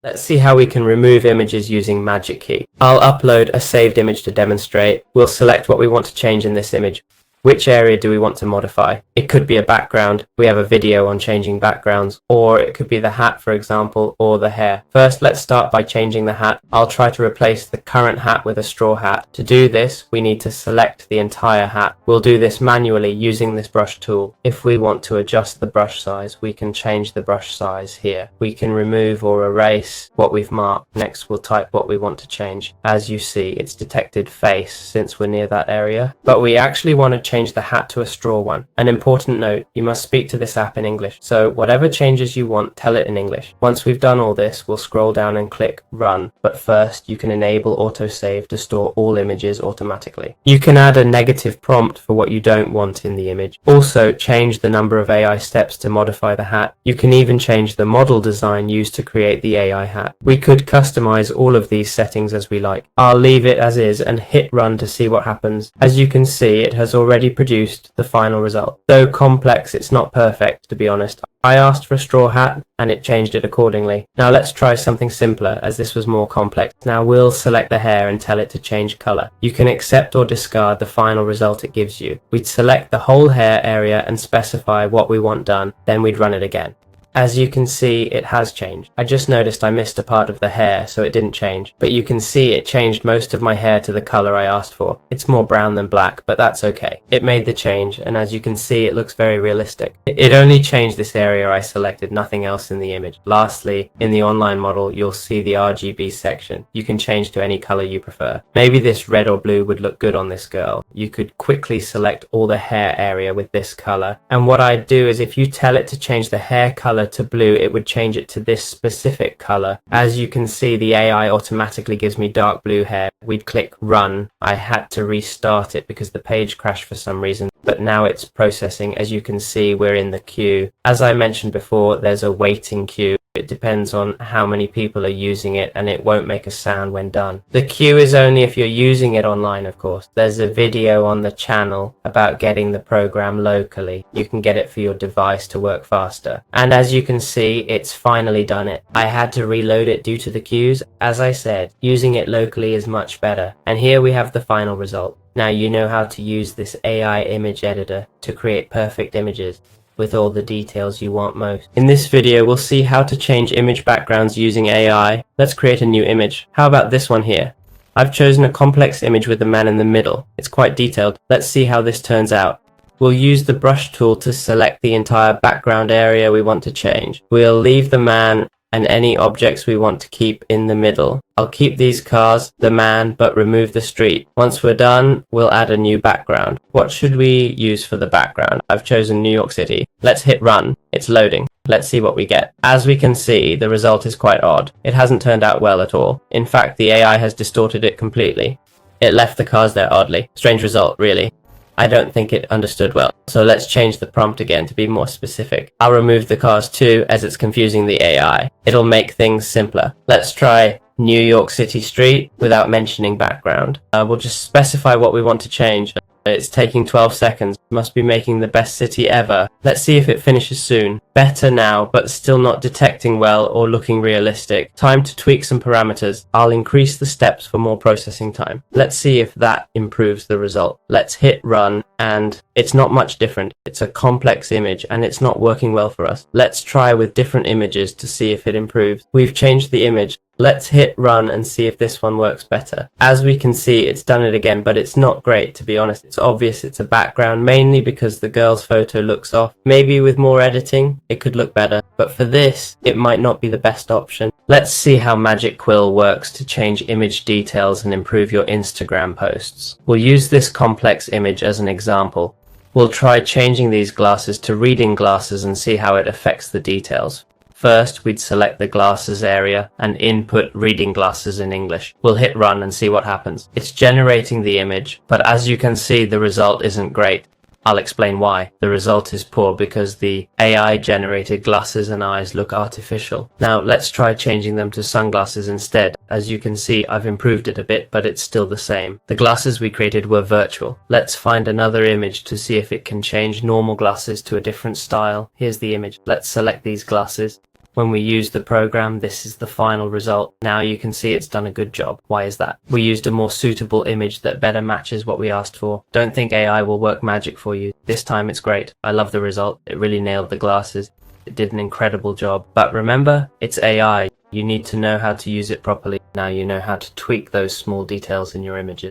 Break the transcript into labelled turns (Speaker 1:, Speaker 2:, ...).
Speaker 1: Let's see how we can remove images using Magic Key. I'll upload a saved image to demonstrate. We'll select what we want to change in this image. Which area do we want to modify? It could be a background. We have a video on changing backgrounds, or it could be the hat, for example, or the hair. First, let's start by changing the hat. I'll try to replace the current hat with a straw hat. To do this, we need to select the entire hat. We'll do this manually using this brush tool. If we want to adjust the brush size, we can change the brush size here. We can remove or erase what we've marked. Next, we'll type what we want to change. As you see, it's detected face since we're near that area, but we actually want to change the hat to a straw one. An important note, you must speak to this app in English. So whatever changes you want, tell it in English. Once we've done all this, we'll scroll down and click Run. But first, you can enable autosave to store all images automatically. You can add a negative prompt for what you don't want in the image. Also, change the number of AI steps to modify the hat. You can even change the model design used to create the AI hat. We could customize all of these settings as we like. I'll leave it as is and hit Run to see what happens. As you can see, it has already produced the final result. Though complex, it's not perfect, to be honest. I asked for a straw hat and it changed it accordingly. Now let's try something simpler, as this was more complex. Now we'll select the hair and tell it to change color. You can accept or discard the final result it gives you. We'd select the whole hair area and specify what we want done, then we'd run it again. As you can see, it has changed. I just noticed I missed a part of the hair, so it didn't change. But you can see it changed most of my hair to the color I asked for. It's more brown than black, but that's okay. It made the change, and as you can see, it looks very realistic. It only changed this area I selected, nothing else in the image. Lastly, in the online model, you'll see the RGB section. You can change to any color you prefer. Maybe this red or blue would look good on this girl. You could quickly select all the hair area with this color. And what I'd do is, if you tell it to change the hair color to blue, it would change it to this specific color. As you can see, the AI automatically gives me dark blue hair. We'd click Run. I had to restart it because the page crashed for some reason, but now it's processing. As you can see, we're in the queue. As I mentioned before, there's a waiting queue. It depends on how many people are using it, and it won't make a sound when done. The queue is only if you're using it online, of course. There's a video on the channel about getting the program locally. You can get it for your device to work faster. And as you can see, it's finally done it. I had to reload it due to the queues. As I said, using it locally is much better. And here we have the final result. Now you know how to use this AI image editor to create perfect images with all the details you want most. In this video, we'll see how to change image backgrounds using AI. Let's create a new image. How about this one here? I've chosen a complex image with the man in the middle. It's quite detailed. Let's see how this turns out. We'll use the brush tool to select the entire background area we want to change. We'll leave the man and any objects we want to keep in the middle. I'll keep these cars, the man, but remove the street. Once we're done, we'll add a new background. What should we use for the background? I've chosen New York City. Let's hit Run. It's loading. Let's see what we get. As we can see, the result is quite odd. It hasn't turned out well at all. In fact, the AI has distorted it completely. It left the cars there oddly. Strange result, really. I don't think it understood well. So let's change the prompt again to be more specific. I'll remove the cars too, as it's confusing the AI. It'll make things simpler. Let's try New York City Street without mentioning background. We'll just specify what we want to change. It's taking 12 seconds. Must be making the best city ever. Let's see if it finishes soon. Better now, but still not detecting well or looking realistic. Time to tweak some parameters. I'll increase the steps for more processing time. Let's see if that improves the result. Let's hit Run, and it's not much different. It's a complex image and it's not working well for us. Let's try with different images to see if it improves. We've changed the image. Let's hit Run and see if this one works better. As we can see, it's done it again, but it's not great, to be honest. It's obvious it's a background, mainly because the girl's photo looks off. Maybe with more editing, it could look better. But for this, it might not be the best option. Let's see how MAGICQUILL works to change image details and improve your Instagram posts. We'll use this complex image as an example. We'll try changing these glasses to reading glasses and see how it affects the details. First, we'd select the glasses area and input reading glasses in English. We'll hit Run and see what happens. It's generating the image, but as you can see, the result isn't great. I'll explain why. The result is poor because the AI generated glasses and eyes look artificial. Now let's try changing them to sunglasses instead. As you can see, I've improved it a bit, but it's still the same. The glasses we created were virtual. Let's find another image to see if it can change normal glasses to a different style. Here's the image. Let's select these glasses. When we use the program, this is the final result. Now you can see it's done a good job. Why is that? We used a more suitable image that better matches what we asked for. Don't think AI will work magic for you. This time it's great. I love the result. It really nailed the glasses. It did an incredible job. But remember, it's AI. You need to know how to use it properly. Now you know how to tweak those small details in your images.